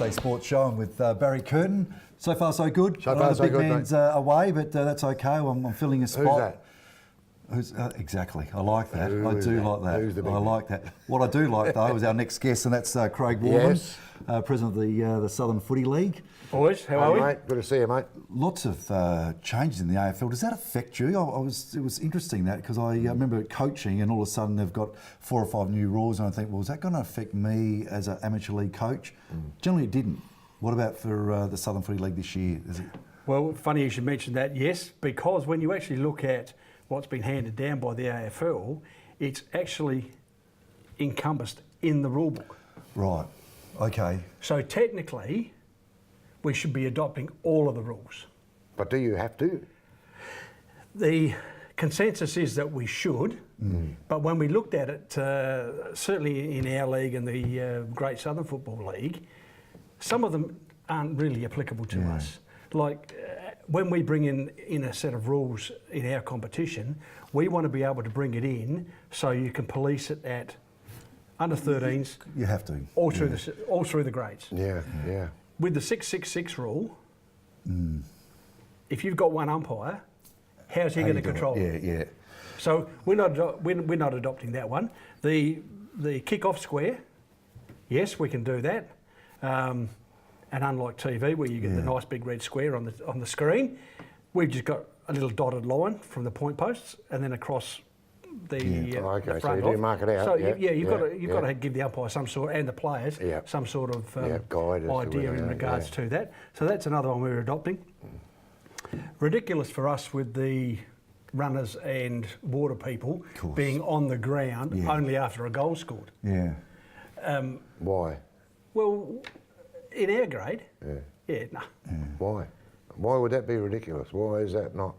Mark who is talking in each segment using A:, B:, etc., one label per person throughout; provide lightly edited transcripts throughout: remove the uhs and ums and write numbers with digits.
A: SA Sports Show. I'm with Barry Curtin. So far, so good.
B: So far, so
A: good. The big
B: good,
A: man's away, but that's okay. I'm filling a spot.
B: Who's that?
A: Exactly. I like that.
B: Who
A: I
B: is
A: do
B: that?
A: like that.
B: Who's the big
A: I
B: man?
A: like that. What I do like, though, is our next guest, and that's Craig Warman,
B: Yes.
A: President of the Southern Footy League.
C: Boys, how are we?
B: Mate, good to see you, mate.
A: Lots of changes in the AFL. Does that affect you? It was interesting that because I remember coaching, and all of a sudden they've got 4 or 5 new rules, and I think, well, is that going to affect me as an amateur league coach? Generally, it didn't. What about for the Southern Footy League this year? Is it?
C: Well, funny you should mention that, yes, because when you actually look at what's been handed down by the AFL, it's actually encompassed in the rule book.
A: Right, okay.
C: So technically, we should be adopting all of the rules.
B: But do you have to?
C: The consensus is that we should, but when we looked at it, certainly in our league and the Great Southern Football League, some of them aren't really applicable to us. Like when we bring in a set of rules in our competition, we want to be able to bring it in so you can police it at under 13s.
A: You have to.
C: All through the grades.
B: Yeah.
C: With the 666 rule, if you've got one umpire, how's he going to control it?
A: Yeah.
C: So we're not adopting that one. The kick-off square, yes, we can do that. And unlike TV, where you get the nice big red square on the screen, we've just got a little dotted line from the point posts and then across the
B: Okay,
C: the
B: so
C: front
B: you do
C: off.
B: mark it out.
C: So
B: Yeah,
C: you've got to give the umpire some sort, and the players some sort of
B: guide as to
C: idea
B: where
C: in
B: they are,
C: regards to that. So that's another one we're adopting. Ridiculous for us with the runners and water people being on the ground only after a goal scored.
A: Yeah.
B: Why?
C: Well, in our grade, no.
B: Why? Why would that be ridiculous? Why is that not?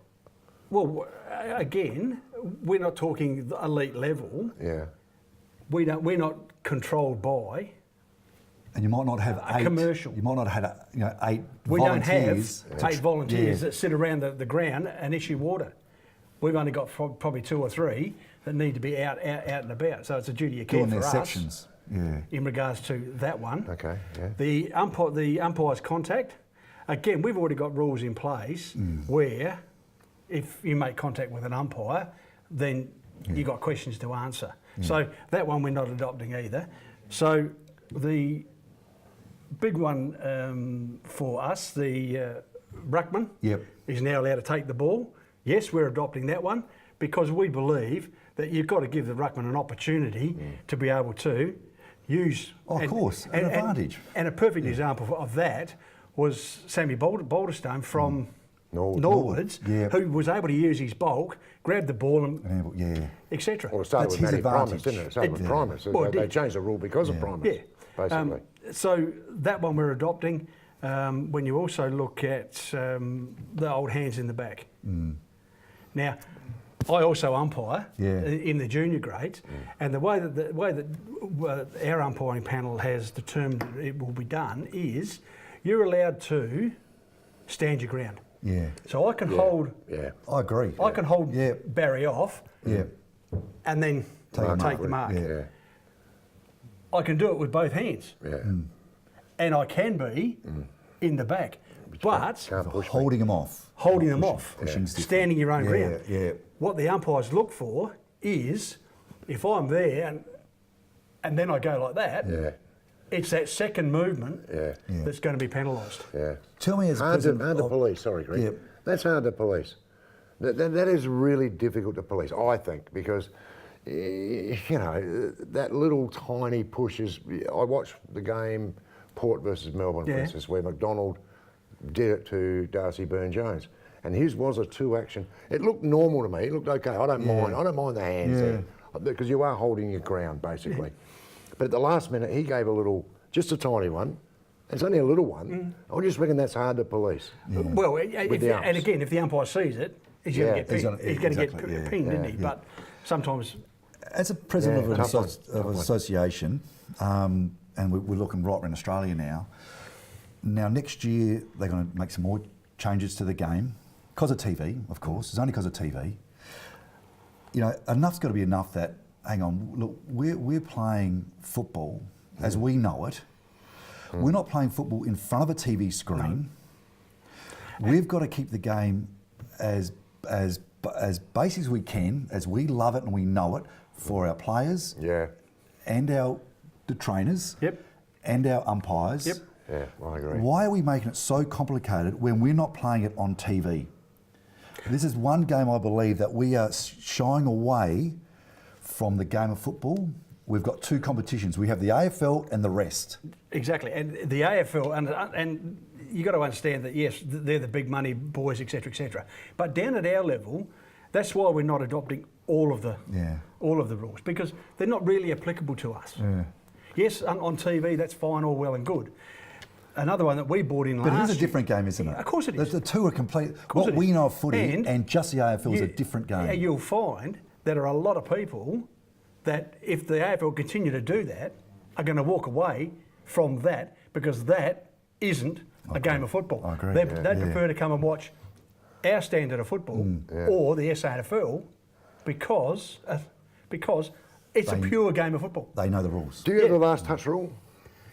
C: Well, again, we're not talking the elite level.
B: Yeah.
C: We're not controlled by.
A: And you might not have eight.
C: Commercial.
A: You might not have 8
C: We
A: volunteers.
C: don't have 8 volunteers that sit around the ground and issue water. We've only got probably 2 or 3 that need to be out and about. So it's a duty of care
A: doing
C: for
A: their
C: us.
A: sections. Yeah.
C: In regards to that one.
B: Okay. Yeah.
C: The umpire's contact. Again, we've already got rules in place where if you make contact with an umpire, then you've got questions to answer. So that one we're not adopting either. So the big one for us, the ruckman, is now allowed to take the ball. Yes, we're adopting that one because we believe that you've got to give the ruckman an opportunity to be able to use...
A: Of course, an advantage.
C: And a perfect example of that was Sammy Balderstone from Norwoods, who was able to use his bulk, grab the ball and etc.
B: Well, it started with Matty Primus, didn't it? It started with Primus.
C: Well,
B: they changed the rule because of Primus, basically.
C: So that one we're adopting. When you also look at the old hands in the back. Now, I also umpire in the junior grades, and the way that our umpiring panel has determined it will be done is you're allowed to stand your ground.
A: Yeah.
C: So I can hold.
A: Yeah. I agree.
C: I can hold Barry off.
A: Yeah.
C: And then take the mark.
B: Yeah.
C: I can do it with both hands.
B: Yeah.
C: And I can be in the back, but
A: holding them off.
C: Holding them off.
A: Pushing's
C: standing your own ground.
A: Yeah.
C: What the umpires look for is if I'm there and then I go like that, it's that second movement that's going to be penalised.
B: Yeah.
A: Tell me as
B: hard to
A: president...
B: police, sorry, Greg.
A: Yeah.
B: That's hard to police. That is really difficult to police, I think, because, you know, that little tiny pushes... I watched the game Port versus Melbourne, for instance, where McDonald did it to Darcy Byrne-Jones. And his was a 2-action. It looked normal to me. It looked okay. I don't mind. I don't mind the hands there because you are holding your ground basically. But at the last minute, he gave a little, just a tiny one. It's only a little one. I just reckon that's hard to police.
C: Well, and again, if the umpire sees it, he's going to get pinged. He's going to get pinged, isn't he? But sometimes,
A: as a president of an association, and we're looking right around Australia now. Now next year they're going to make some more changes to the game. Because of TV, of course. It's only because of TV. You know, enough's got to be enough that, hang on, look, we're playing football as we know it. We're not playing football in front of a TV screen. We've got to keep the game as basic as we can, as we love it and we know it, for our players and the trainers and our umpires.
C: Yep.
B: Yeah, I agree.
A: Why are we making it so complicated when we're not playing it on TV? This is one game I believe that we are shying away from the game of football. We've got two competitions. We have the AFL and the rest.
C: Exactly, and the AFL, and you got to understand that yes, they're the big money boys, etc., etc. But down at our level, that's why we're not adopting all of the rules, because they're not really applicable to us. Yeah. Yes, on TV that's fine, all well and good. Another one that we bought in last year.
A: But it is a different game, isn't it?
C: Of course it is.
A: The two are complete. What we know of footy and just the AFL is a different game.
C: Yeah, you'll find there are a lot of people that if the AFL continue to do that, are going to walk away from that because that isn't a game of football.
A: I agree.
C: They prefer to come and watch our standard of football or the SASS because it's a pure game of football.
A: They know the rules.
B: Do you have the last touch rule?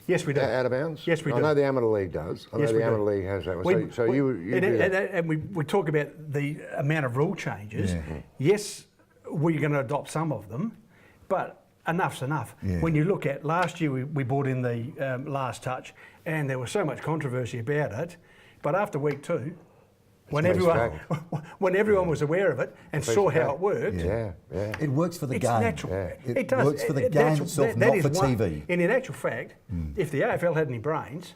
C: Yes, we do.
B: Out of bounds?
C: Yes, we do.
B: I know the Amateur League does. I know the Amateur League has that one.
C: And we talk about the amount of rule changes. Yeah. Yes, we're going to adopt some of them, but enough's enough. Yeah. When you look at last year, we brought in the last touch, and there was so much controversy about it. But after week 2, when everyone was aware of it and saw how it worked,
A: it works for the game.
C: It's natural.
A: It works for the game itself, not for TV.
C: And in actual fact, if the AFL had any brains,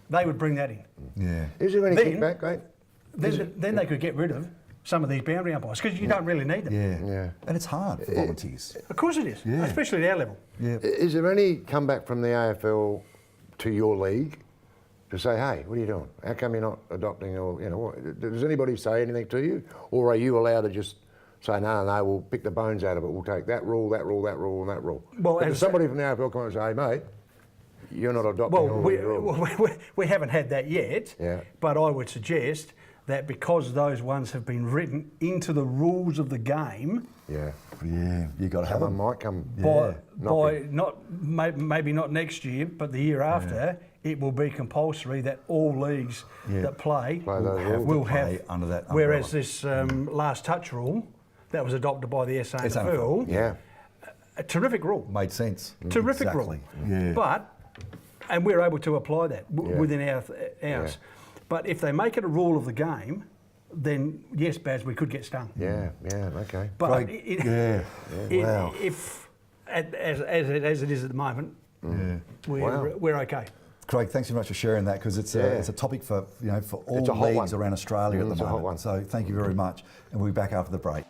C: they would bring that in.
B: Yeah. Is there any kickback, mate?
C: Then they could get rid of some of these boundary umpires because you don't really need them.
A: Yeah. And it's hard for volunteers.
C: Of course it is, especially at our level.
A: Yeah.
B: Is there any comeback from the AFL to your league to say, hey, what are you doing? How come you're not adopting, or does anybody say anything to you, or are you allowed to just say, no, we'll pick the bones out of it. We'll take that rule, that rule, that rule, and that rule. Well, does somebody from the AFL come and say, hey, mate, you're not adopting all these rules?
C: We haven't had that yet, but I would suggest that because those ones have been written into the rules of the game,
A: you got to have them.
B: Might come
C: maybe not next year, but the year after, it will be compulsory that all leagues that play will have
A: under that umbrella.
C: Whereas this last touch rule that was adopted by the SANFL, a terrific rule.
A: Made sense.
C: Terrific rule. Yeah. And we're able to apply that within ours. Yeah. But if they make it a rule of the game, then yes, Baz, we could get stung.
B: Okay.
C: But
A: wow.
C: if as it is at the moment, we're okay.
A: Craig, thanks very much for sharing that, because it's a topic for all leagues around Australia at the moment. So thank you very much, and we'll be back after the break.